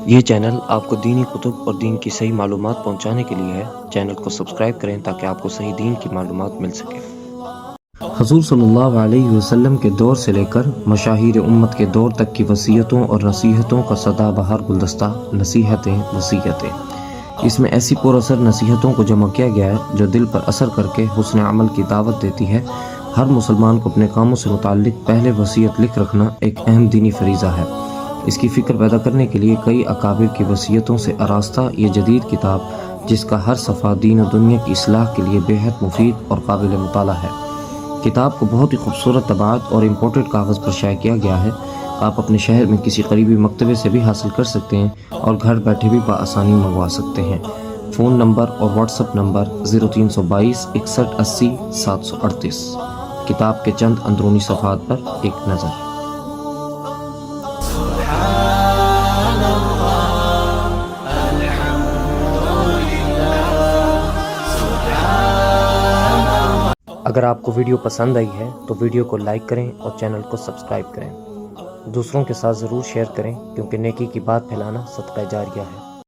یہ چینل آپ کو دینی کتب اور دین کی صحیح معلومات پہنچانے کے لیے ہے۔ چینل کو سبسکرائب کریں تاکہ آپ کو صحیح دین کی معلومات مل سکے۔ حضور صلی اللہ علیہ وسلم کے دور سے لے کر مشاہیر امت کے دور تک کی وصیتوں اور نصیحتوں کا سدا بہار گلدستہ نصیحتیں وصیتیں۔ اس میں ایسی پر اثر نصیحتوں کو جمع کیا گیا ہے جو دل پر اثر کر کے حسن عمل کی دعوت دیتی ہے۔ ہر مسلمان کو اپنے کاموں سے متعلق پہلے وصیت لکھ رکھنا ایک اہم دینی فریضہ ہے۔ اس کی فکر پیدا کرنے کے لیے کئی اکابر کی وصیتوں سے آراستہ یہ جدید کتاب، جس کا ہر صفحہ دین و دنیا کی اصلاح کے لیے بے حد مفید اور قابل مطالعہ ہے۔ کتاب کو بہت ہی خوبصورت طباعت اور امپورٹڈ کاغذ پر شائع کیا گیا ہے۔ آپ اپنے شہر میں کسی قریبی مکتبے سے بھی حاصل کر سکتے ہیں اور گھر بیٹھے بھی بآسانی منگوا سکتے ہیں۔ فون نمبر اور واٹس ایپ نمبر 0322 61 80 738۔ کتاب کے چند اندرونی صفحات پر ایک نظر۔ اگر آپ کو ویڈیو پسند آئی ہے تو ویڈیو کو لائک کریں اور چینل کو سبسکرائب کریں۔ دوسروں کے ساتھ ضرور شیئر کریں کیونکہ نیکی کی بات پھیلانا صدقہ جاریہ ہے۔